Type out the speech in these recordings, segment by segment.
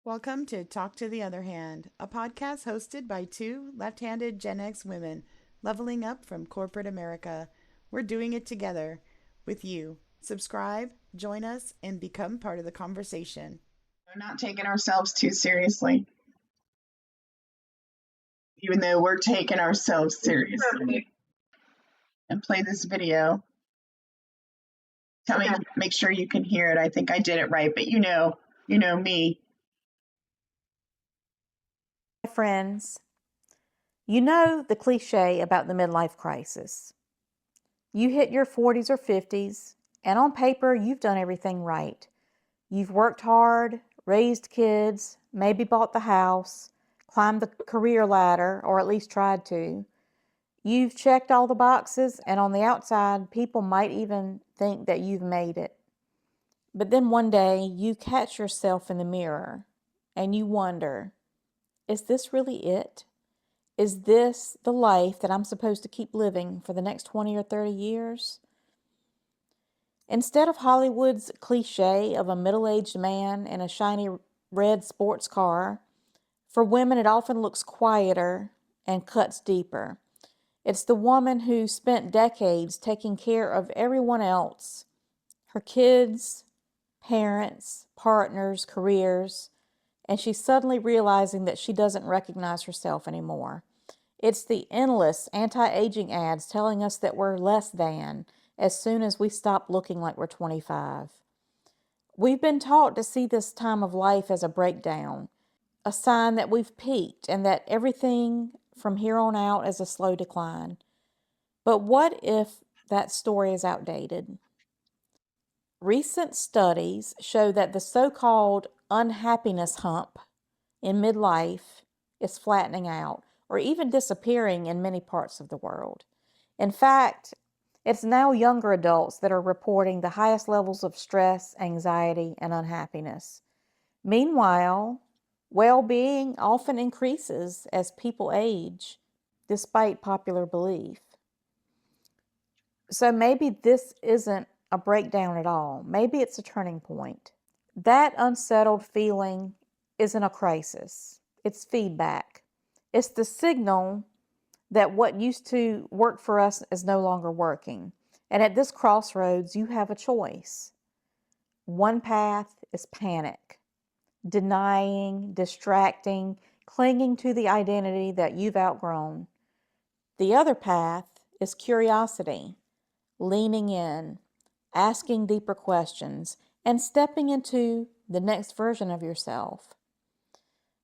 Welcome to Talk to the Other Hand, a podcast hosted by two left-handed Gen X women leveling up from corporate America. We're doing it together with you. Subscribe, join us, and become part of the conversation. We're not taking ourselves too seriously, even though we're taking ourselves seriously. And play this video. Tell me, make sure you can hear it. I think I did it right, but you know me. Friends, you know the cliche about the midlife crisis. You hit your 40s or 50s, and on paper, you've done everything right. You've worked hard, raised kids, maybe bought the house, climbed the career ladder, or at least tried to. You've checked all the boxes, and on the outside, people might even think that you've made it. But then one day, you catch yourself in the mirror, and you wonder, is this really it? Is this the life that I'm supposed to keep living for the next 20 or 30 years? Instead of Hollywood's cliche of a middle-aged man in a shiny red sports car, for women it often looks quieter and cuts deeper. It's the woman who spent decades taking care of everyone else, her kids, parents, partners, careers, and she's suddenly realizing that she doesn't recognize herself anymore. It's the endless anti-aging ads telling us that we're less than as soon as we stop looking like we're 25. We've been taught to see this time of life as a breakdown, a sign that we've peaked and that everything from here on out is a slow decline. But what if that story is outdated? Recent studies show that the so-called unhappiness hump in midlife is flattening out or even disappearing in many parts of the world. In fact, it's now younger adults that are reporting the highest levels of stress, anxiety, and unhappiness. Meanwhile, well-being often increases as people age, despite popular belief. So maybe this isn't a breakdown at all. Maybe it's a turning point. That unsettled feeling isn't a crisis. It's feedback. It's the signal that what used to work for us is no longer working. And at this crossroads, you have a choice. One path is panic, denying, distracting, clinging to the identity that you've outgrown. The other path is curiosity, leaning in, asking deeper questions, and stepping into the next version of yourself.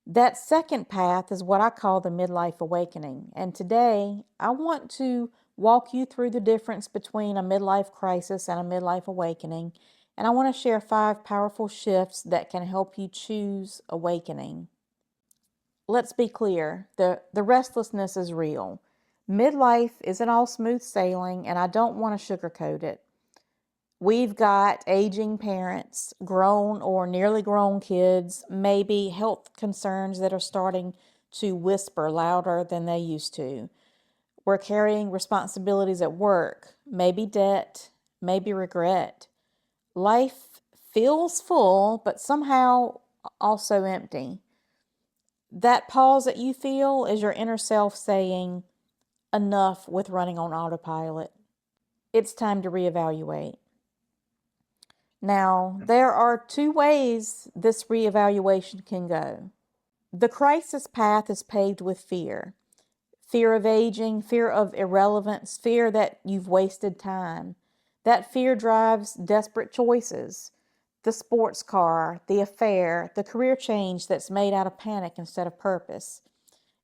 That second path is what I call the midlife awakening. And today, I want to walk you through the difference between a midlife crisis and a midlife awakening. And I want to share 5 powerful shifts that can help you choose awakening. Let's be clear, the restlessness is real. Midlife isn't all smooth sailing, and I don't want to sugarcoat it. We've got aging parents, grown or nearly grown kids, maybe health concerns that are starting to whisper louder than they used to. We're carrying responsibilities at work, maybe debt, maybe regret. Life feels full, but somehow also empty. That pause that you feel is your inner self saying, enough with running on autopilot. It's time to reevaluate. Now, there are 2 ways this reevaluation can go. The crisis path is paved with fear. Fear of aging, fear of irrelevance, fear that you've wasted time. That fear drives desperate choices. The sports car, the affair, the career change that's made out of panic instead of purpose.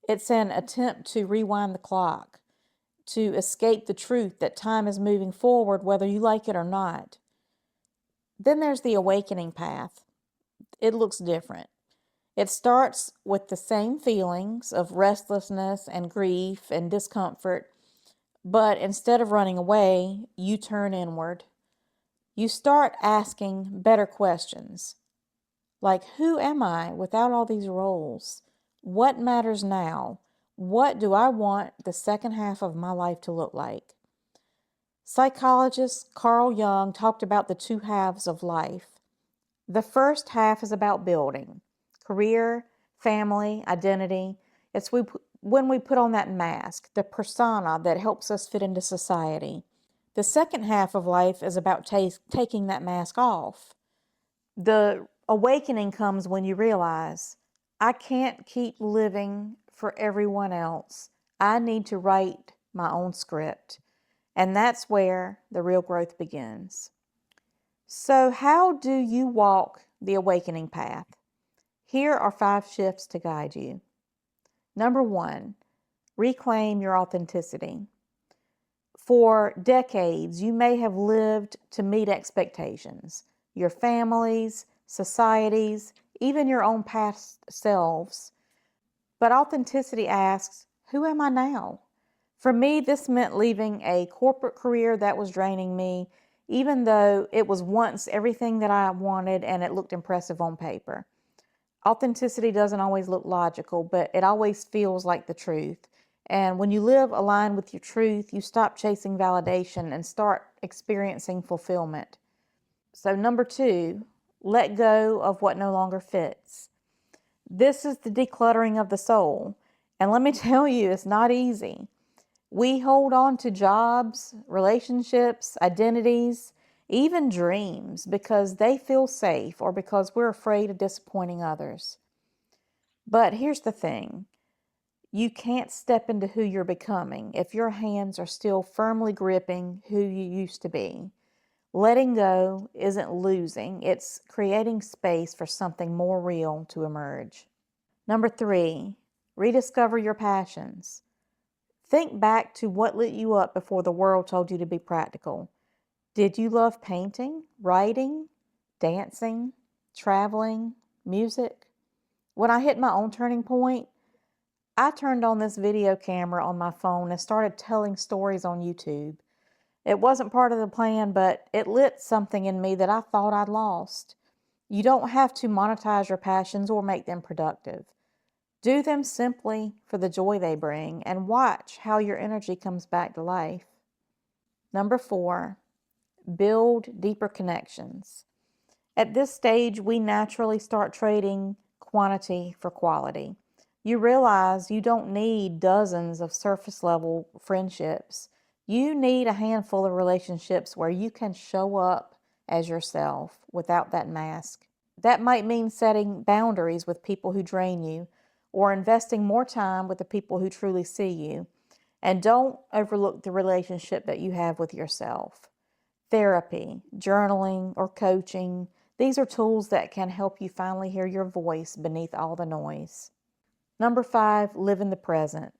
It's an attempt to rewind the clock, to escape the truth that time is moving forward whether you like it or not. Then there's the awakening path. It looks different. It starts with the same feelings of restlessness and grief and discomfort, but instead of running away, you turn inward. You start asking better questions, like who am I without all these roles? What matters now? What do I want the second half of my life to look like? Psychologist Carl Jung talked about the 2 halves of life. The first half is about building, career, family, identity. It's when we put on that mask, the persona that helps us fit into society. The second half of life is about taking that mask off. The awakening comes when you realize, I can't keep living for everyone else. I need to write my own script. And that's where the real growth begins. So, how do you walk the awakening path? Here are 5 shifts to guide you. Number 1, reclaim your authenticity. For decades, you may have lived to meet expectations, your families, societies, even your own past selves. But authenticity asks, who am I now? For me, this meant leaving a corporate career that was draining me, even though it was once everything that I wanted and it looked impressive on paper. Authenticity doesn't always look logical, but it always feels like the truth. And when you live aligned with your truth, you stop chasing validation and start experiencing fulfillment. So, number 2, let go of what no longer fits. This is the decluttering of the soul. And let me tell you, it's not easy. We hold on to jobs, relationships, identities, even dreams because they feel safe or because we're afraid of disappointing others. But here's the thing. You can't step into who you're becoming if your hands are still firmly gripping who you used to be. Letting go isn't losing, it's creating space for something more real to emerge. Number 3, rediscover your passions. Think back to what lit you up before the world told you to be practical. Did you love painting, writing, dancing, traveling, music? When I hit my own turning point, I turned on this video camera on my phone and started telling stories on YouTube. It wasn't part of the plan, but it lit something in me that I thought I'd lost. You don't have to monetize your passions or make them productive. Do them simply for the joy they bring and watch how your energy comes back to life. Number 4, build deeper connections. At this stage, we naturally start trading quantity for quality. You realize you don't need dozens of surface level friendships. You need a handful of relationships where you can show up as yourself without that mask. That might mean setting boundaries with people who drain you or investing more time with the people who truly see you. And don't overlook the relationship that you have with yourself. Therapy, journaling, or coaching, these are tools that can help you finally hear your voice beneath all the noise. Number 5, live in the present.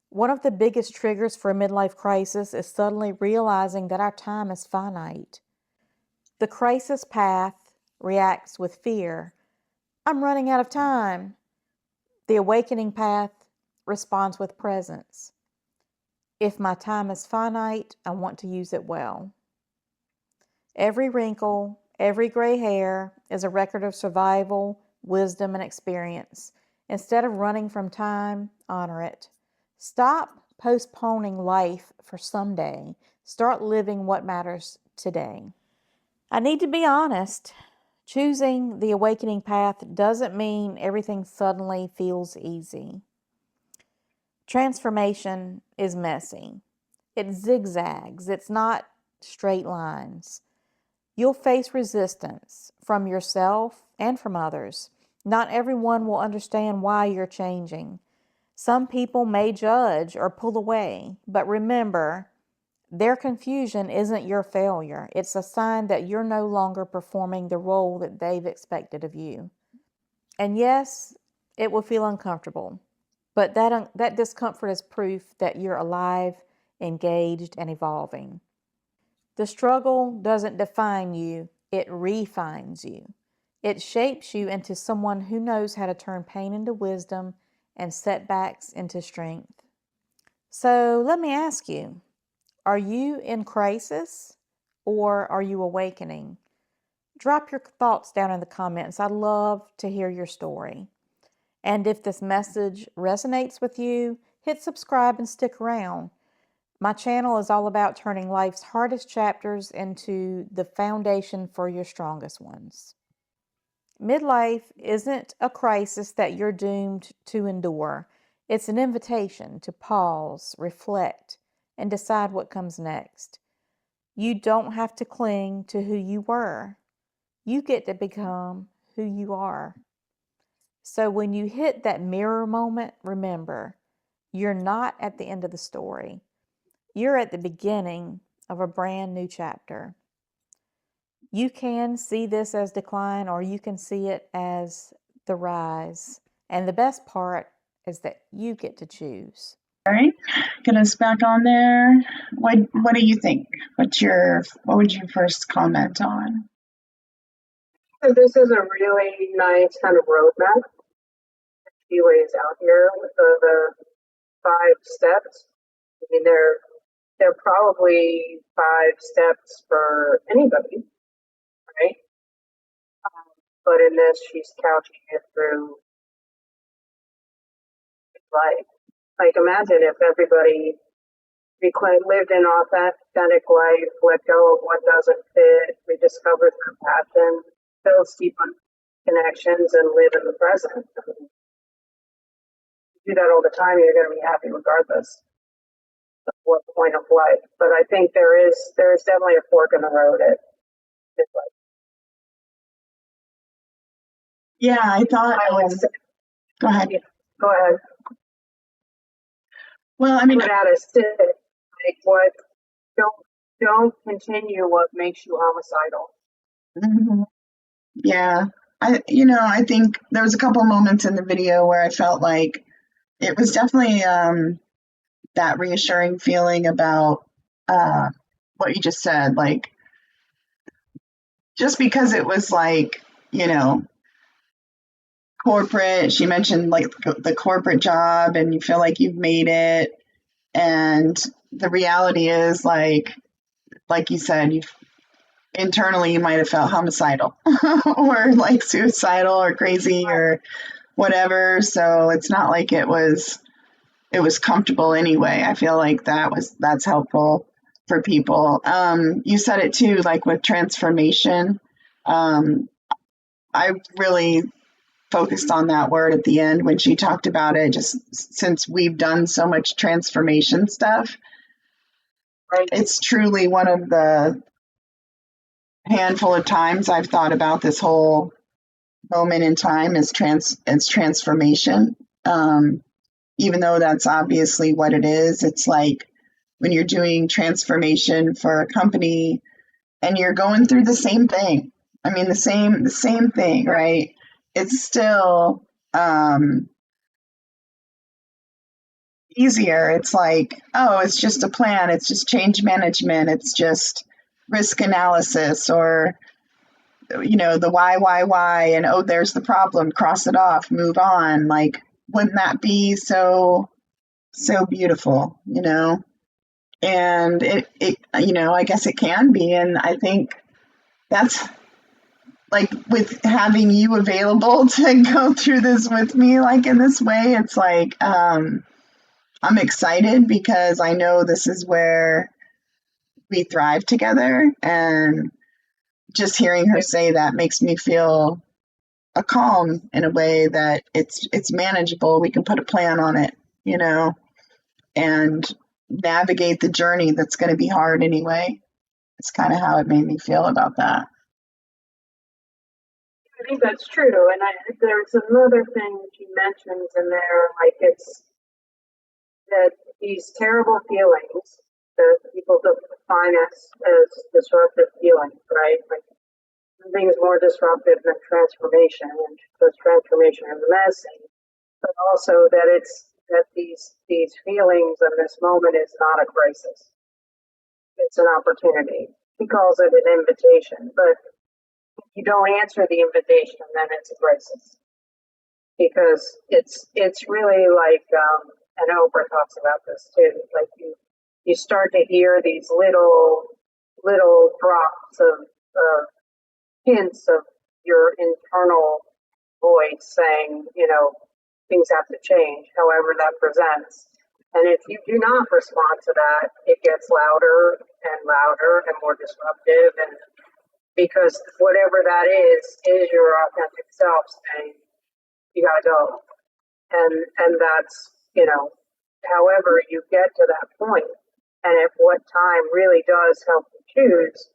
One of the biggest triggers for a midlife crisis is suddenly realizing that our time is finite. The crisis path reacts with fear. I'm running out of time. The awakening path responds with presence. If my time is finite, I want to use it well. Every wrinkle, every gray hair is a record of survival, wisdom, and experience. Instead of running from time, honor it. Stop postponing life for someday. Start living what matters today. I need to be honest. Choosing the awakening path doesn't mean everything suddenly feels easy. Transformation is messy. It zigzags. It's not straight lines. You'll face resistance from yourself and from others. Not everyone will understand why you're changing. Some people may judge or pull away, but remember, their confusion isn't your failure. It's a sign that you're no longer performing the role that they've expected of you. And yes, it will feel uncomfortable, but that discomfort is proof that you're alive, engaged, and evolving. The struggle doesn't define you, it refines you. It shapes you into someone who knows how to turn pain into wisdom and setbacks into strength. So let me ask you, are you in crisis or are you awakening? Drop your thoughts down in the comments. I'd love to hear your story. And if this message resonates with you, hit subscribe and stick around. My channel is all about turning life's hardest chapters into the foundation for your strongest ones. Midlife isn't a crisis that you're doomed to endure. It's an invitation to pause, reflect, and decide what comes next. You don't have to cling to who you were. You get to become who you are. So when you hit that mirror moment, remember, you're not at the end of the story. You're at the beginning of a brand new chapter. You can see this as decline, or you can see it as the rise. And the best part is that you get to choose. All right, get us back on there. What do you think? What would you first comment on? So this is a really nice kind of roadmap she lays out here with the 5 steps. I mean, they're probably 5 steps for anybody, right? But in this, she's couching it through life. Like, imagine if everybody lived an authentic life, let go of what doesn't fit, rediscovers their passion, builds deep connections, and live in the present. I mean, do that all the time, you're going to be happy regardless of what point of life. But I think there is definitely a fork in the road at this life. Yeah, I thought. I would say, Go ahead. go ahead. Well, I mean, Put out a stick. Like, what? Don't continue what makes you homicidal. mhm. Yeah, I think there was a couple moments in the video where I felt like it was definitely that reassuring feeling about what you just said. Like, just because it was like, corporate, she mentioned like the corporate job, and you feel like you've made it, and the reality is like you said, internally you might have felt homicidal or like suicidal or crazy or whatever. So it's not like it was comfortable anyway. I feel like that's helpful for people. You said it too, like with transformation. I really focused on that word at the end when she talked about it, just since we've done so much transformation stuff. Right. It's truly one of the handful of times I've thought about this whole moment in time as transformation. Even though that's obviously what it is, it's like when you're doing transformation for a company and you're going through the same thing. I mean, the same thing, right? It's still easier. It's like, oh, it's just a plan. It's just change management. It's just risk analysis, or the why, and oh, there's the problem. Cross it off. Move on. Like, wouldn't that be so beautiful? And it I guess it can be, and I think that's like with having you available to go through this with me, like in this way, it's like I'm excited because I know this is where we thrive together, and just hearing her say that makes me feel a calm in a way that it's manageable. We can put a plan on it, and navigate the journey that's going to be hard anyway. It's kind of how it made me feel about that. I think that's true. And there's another thing she mentions in there, like it's that these terrible feelings that people define as disruptive feelings, right? Like nothing is more disruptive than transformation, and because transformation is messy, but also that these feelings in this moment is not a crisis. It's an opportunity. He calls it an invitation, but if you don't answer the invitation, then it's a crisis. Because it's really like, and Oprah talks about this too, like you start to hear these little drops of hints of your internal voice saying, things have to change, however that presents. And if you do not respond to that, it gets louder and louder and more disruptive, and because whatever that is your authentic self saying, you gotta go. And that's, however you get to that point, and at what time really does help you choose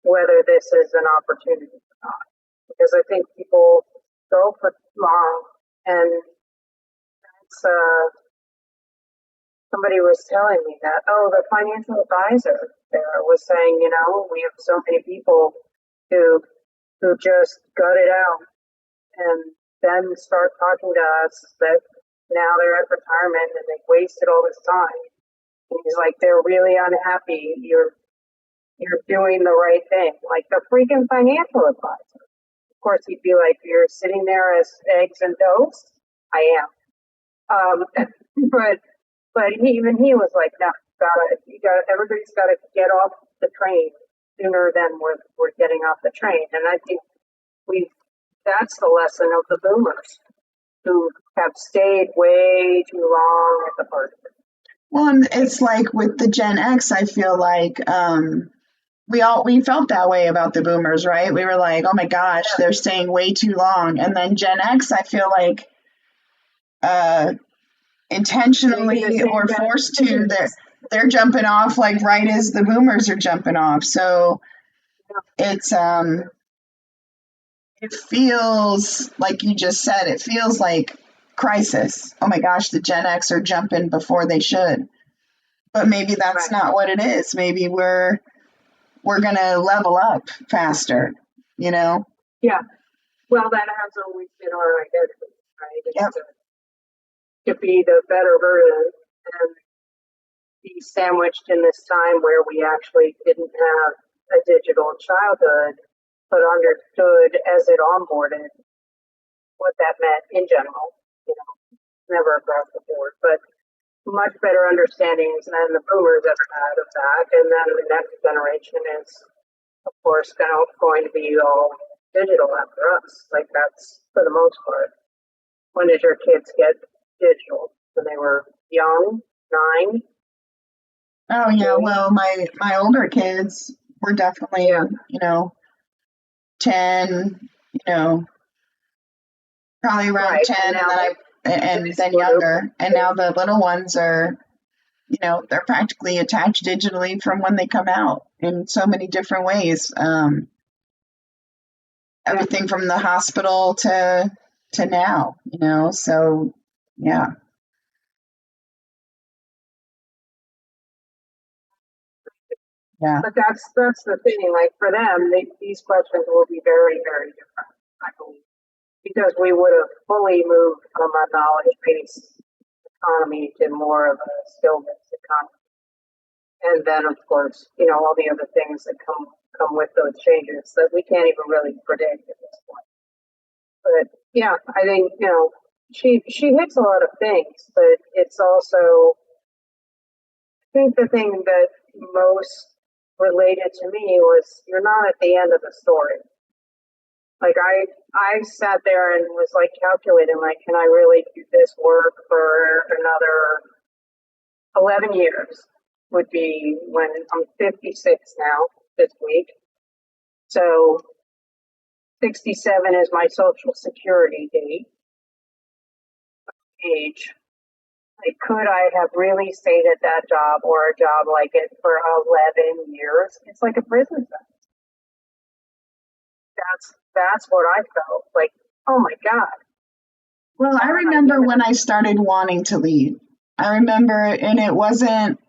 whether this is an opportunity or not. Because I think people go for long, and that's, somebody was telling me that, the financial advisor there was saying, we have so many people who just gut it out and then start talking to us that now they're at retirement and they've wasted all this time. And he's like, they're really unhappy. You're doing the right thing. Like the freaking financial advisor. Of course, he'd be like, you're sitting there as eggs and toast. I am. But even he was like, no, everybody's got to get off the train sooner than we're getting off the train. And I think that's the lesson of the boomers who have stayed way too long at the party. Well, and it's like with the Gen X, I feel like we felt that way about the boomers, right? We were like, oh my gosh, they're staying way too long. And then Gen X, I feel like intentionally or forced to, they're jumping off like right as the boomers are jumping off. So it's it feels like you just said, it feels like crisis. Oh my gosh, the Gen X are jumping before they should. But maybe that's not what it is. Maybe we're gonna level up faster, Yeah. Well, that has always been our identity, right? Yep. To be the better version and be sandwiched in this time where we actually didn't have a digital childhood, but understood as it onboarded what that meant in general, never across the board, but much better understandings than the boomers ever had of that. And then the next generation is, of course, going to be all digital after us. Like that's for the most part. When did your kids get digital? When they were young, 9? Oh yeah, well my older kids were definitely 10, probably around 10, and then younger. And now the little ones are, they're practically attached digitally from when they come out in so many different ways. Everything from the hospital to now, so yeah. Yeah. But that's the thing. Like for them, these questions will be very, very different, I believe, because we would have fully moved from a knowledge-based economy to more of a skill-based economy, and then of course, all the other things that come with those changes that we can't even really predict at this point. But yeah, I think she hits a lot of things, but it's also, I think the thing that most related to me was you're not at the end of the story. Like I sat there and was like calculating, like, can I really do this work for another 11 years? Would be when I'm 56 now this week. So 67 is my social security date, age. Like, could I have really stayed at that job or a job like it for 11 years? It's like a prison sentence. That's what I felt like. Oh my God. Well, I remember when I started wanting to leave. I remember, and it wasn't.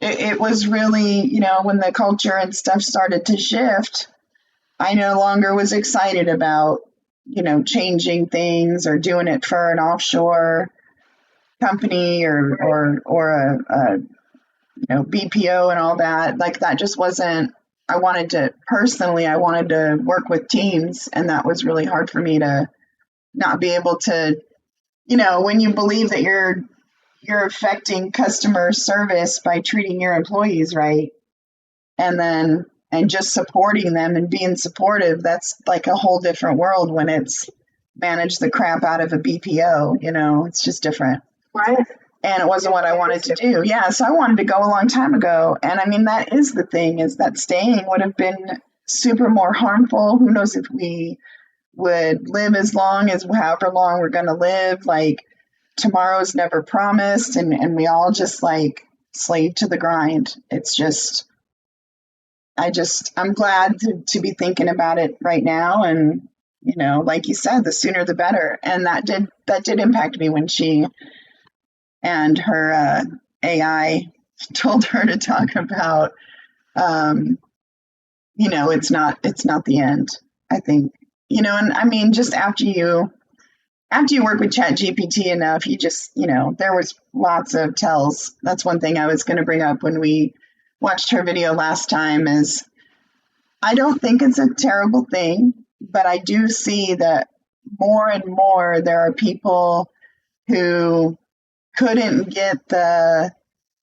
It was really, when the culture and stuff started to shift. I no longer was excited about, changing things or doing it for an offshore company or a BPO and all that. Like that just wasn't. I wanted to work with teams, and that was really hard for me to not be able to, when you believe that you're affecting customer service by treating your employees right, and just supporting them and being supportive. That's like a whole different world when it's manage the crap out of a BPO. It's just different. Right. And it wasn't what I wanted to do. Yeah, so I wanted to go a long time ago. And I mean, that is the thing, is that staying would have been super more harmful. Who knows if we would live as long as however long we're going to live. Like, tomorrow's never promised, and we all just like slave to the grind. It's just, I'm glad to be thinking about it right now. And, like you said, the sooner the better. And that did impact me when she and her AI told her to talk about, it's not the end, I think, and I mean, just after you work with Chat GPT enough, you just, there was lots of tells. That's one thing I was going to bring up when we watched her video last time is I don't think it's a terrible thing, but I do see that more and more there are people who couldn't get the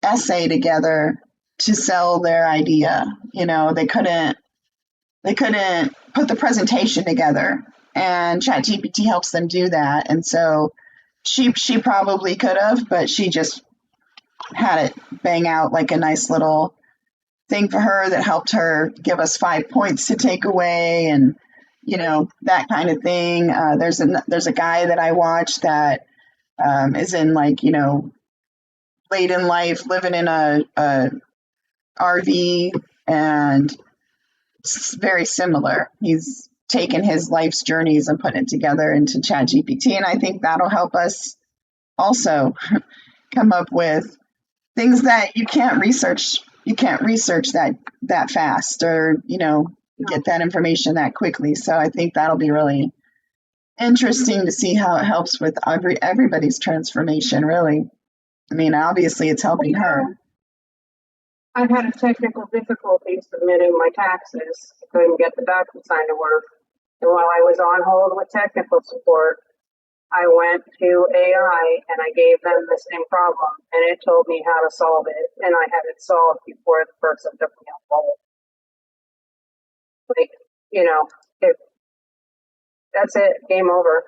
essay together to sell their idea. They couldn't put the presentation together, and ChatGPT helps them do that. And so she probably could have, but she just had it bang out like a nice little thing for her that helped her give us 5 points to take away, and that kind of thing. There's a guy that I watch that is in like late in life, living in a RV, and it's very similar. He's taken his life's journeys and put it together into ChatGPT, and I think that'll help us also come up with things that you can't research that fast, or get that information that quickly. So I think that'll be really interesting to see how it helps with everybody's transformation, really. I mean, obviously it's helping her. I've had a technical difficulty submitting my taxes. I couldn't get the DocuSign to work. And while I was on hold with technical support, I went to AI and I gave them the same problem, and it told me how to solve it, and I had it solved before the person took me on hold. Like, if that's it, game over.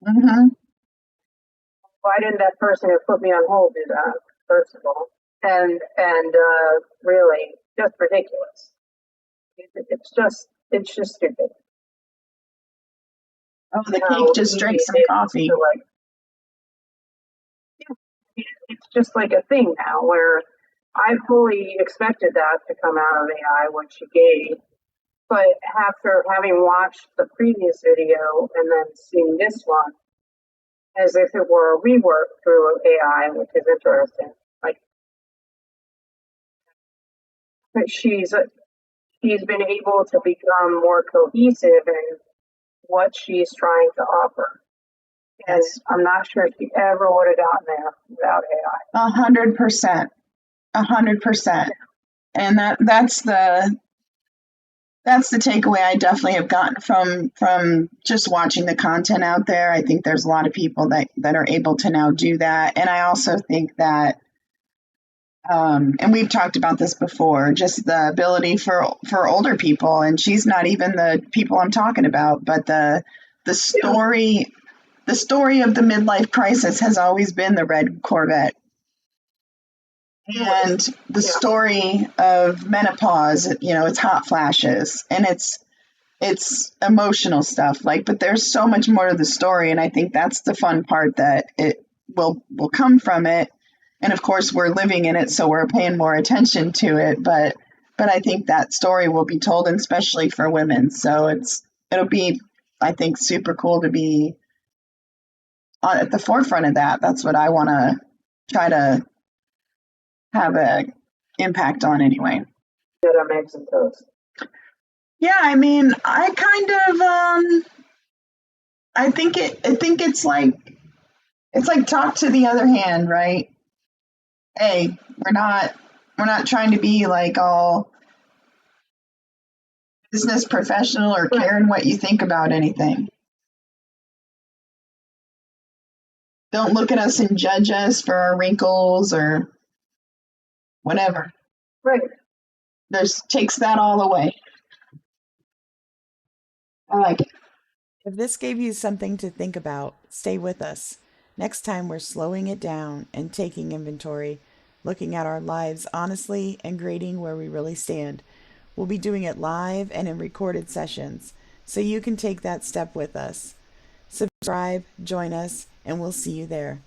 Mm-hmm. Why didn't that person who put me on hold do that, first of all? And really, just ridiculous. It's just stupid. Oh, the cake just drank some coffee. It's just like a thing now where I fully expected that to come out of AI, what she gave. But after having watched the previous video and then seeing this one, as if it were a rework through AI, which is interesting. Like, she's been able to become more cohesive in what she's trying to offer. And yes. I'm not sure she ever would have gotten there without AI. 100%. And that's the takeaway I definitely have gotten from just watching the content out there. I think there's a lot of people that are able to now do that. And I also think that, and we've talked about this before, just the ability for older people, and she's not even the people I'm talking about, but the story of the midlife crisis has always been the red Corvette. And the story of menopause, it's hot flashes, and it's emotional stuff, but there's so much more to the story. And I think that's the fun part, that it will come from it. And of course we're living in it, so we're paying more attention to it. But I think that story will be told, and especially for women. So it'll be, I think, super cool to be at the forefront of that. That's what I want to try to have an impact on anyway. Good on eggs and toast. Yeah, I mean, I kind of I think it's like talk to the other hand, right? Hey, we're not trying to be like all business professional or caring what you think about anything. Don't look at us and judge us for our wrinkles or whatever. Right. Takes that all away. I like it. If this gave you something to think about, stay with us. Next time we're slowing it down and taking inventory, looking at our lives honestly and grading where we really stand. We'll be doing it live and in recorded sessions, so you can take that step with us. Subscribe, join us, and we'll see you there.